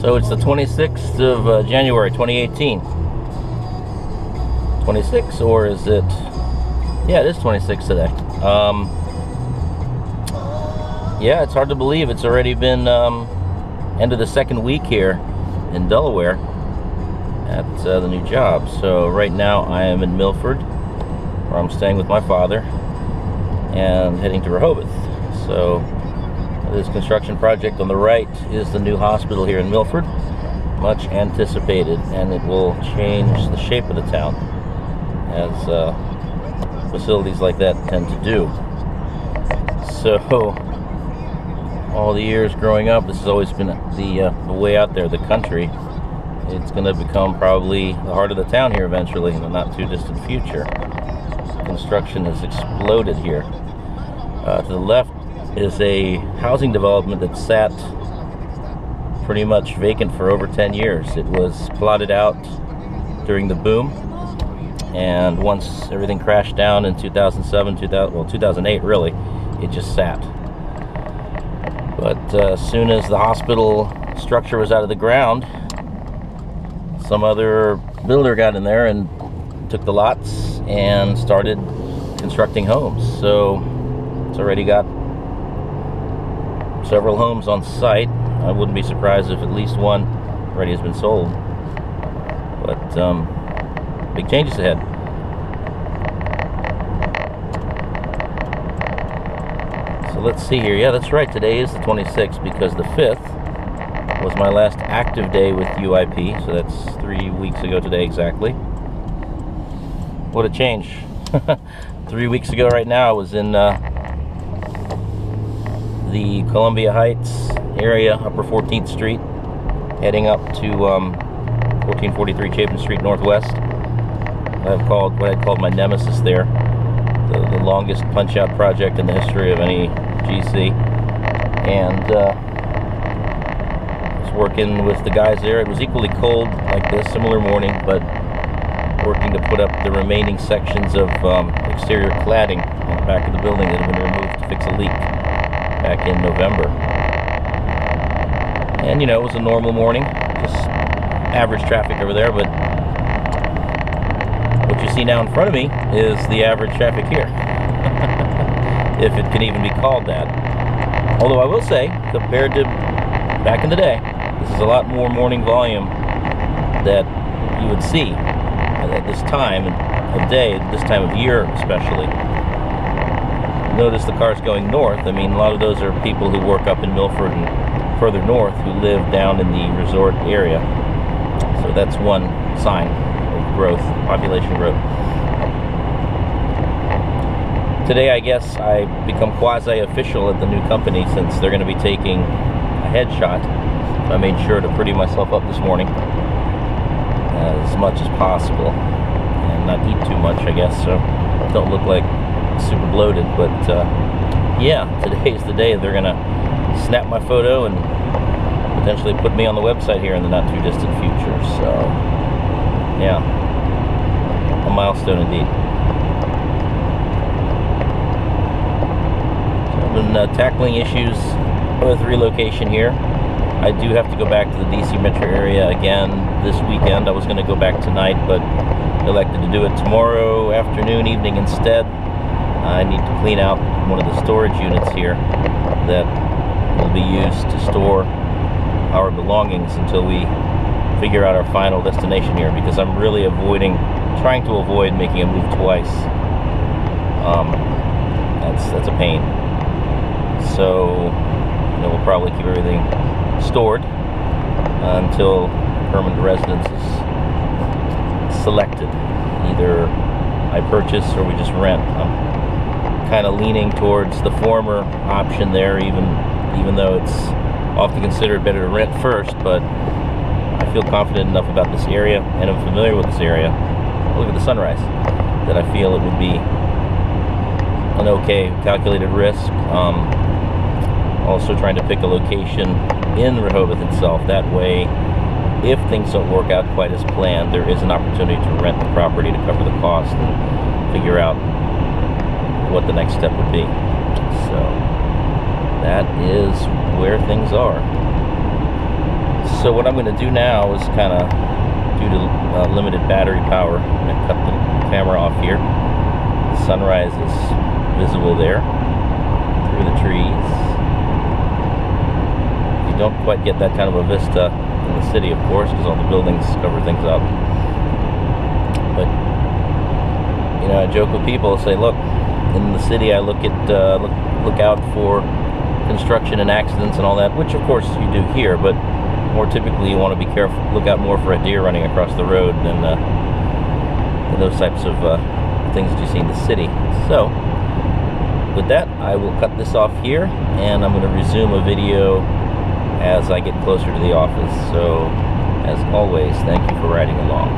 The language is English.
So it's the 26th of January 2018. 26, or is it? Yeah, it is 26 today. Yeah, it's hard to believe it's already been end of the second week here in Delaware at the new job. So right now I am in Milford, where I'm staying with my father, and heading to Rehoboth. So this construction project on the right is the new hospital here in Milford, much anticipated, and it will change the shape of the town, as facilities like that tend to do. So all the years growing up, this has always been the way out there, the country. It's going to become probably the heart of the town here eventually in the not too distant future. Construction has exploded here. To the left is a housing development that sat pretty much vacant for over 10 years. It was plotted out during the boom, and once everything crashed down in 2008 really, it just sat. But as soon as the hospital structure was out of the ground, some other builder got in there and took the lots and started constructing homes. So it's already got several homes on site. I wouldn't be surprised if at least one already has been sold. But big changes ahead. So let's see here. Yeah, that's right. Today is the 26th because the 5th was my last active day with UIP. So that's 3 weeks ago today exactly. What a change. 3 weeks ago right now I was in the Columbia Heights area, upper 14th Street, heading up to 1443 Chapin Street Northwest. What I'd called my nemesis there, the longest punch-out project in the history of any GC, and I was working with the guys there. It was equally cold like this, similar morning, but working to put up the remaining sections of exterior cladding on the back of the building that had been removed to fix a leak back in November. And you know, it was a normal morning, just average traffic over there, but what you see now in front of me is the average traffic here. If it can even be called that. Although I will say, compared to back in the day, this is a lot more morning volume that you would see at this time of day, this time of year especially. Notice the cars going north. I mean, a lot of those are people who work up in Milford and further north who live down in the resort area. So that's one sign of growth, population growth. Today, I guess, I become quasi-official at the new company since they're going to be taking a headshot. So I made sure to pretty myself up this morning as much as possible and not eat too much, I guess, so don't look like super bloated. But yeah, today is the day they're gonna snap my photo and potentially put me on the website here in the not too distant future. So yeah, a milestone indeed. So I've been tackling issues with relocation here. I do have to go back to the DC metro area again this weekend. I was going to go back tonight, but elected to do it tomorrow afternoon, evening instead. I need to clean out one of the storage units here that will be used to store our belongings until we figure out our final destination here, because I'm really trying to avoid making a move twice. That's a pain. So we'll probably keep everything stored until permanent residence is selected. Either I purchase or we just rent. I'm kind of leaning towards the former option there, even though it's often considered better to rent first, but I feel confident enough about this area and I'm familiar with this area. Look at the sunrise, that I feel it would be an okay calculated risk. Also trying to pick a location in Rehoboth itself. That way, if things don't work out quite as planned, there is an opportunity to rent the property to cover the cost and figure out what the next step would be. So that is where things are. So what I'm going to do now is kind of, due to limited battery power, I'm going to cut the camera off here. The sunrise is visible there through the trees. You don't quite get that kind of a vista in the city, of course, because all the buildings cover things up. But you know, I joke with people, say, look, in the city I look out for construction and accidents and all that, which of course you do here, but more typically you want to be careful, look out more for a deer running across the road than those types of things that you see in the city. So with that, I will cut this off here, and I'm going to resume a video as I get closer to the office. So as always, thank you for riding along.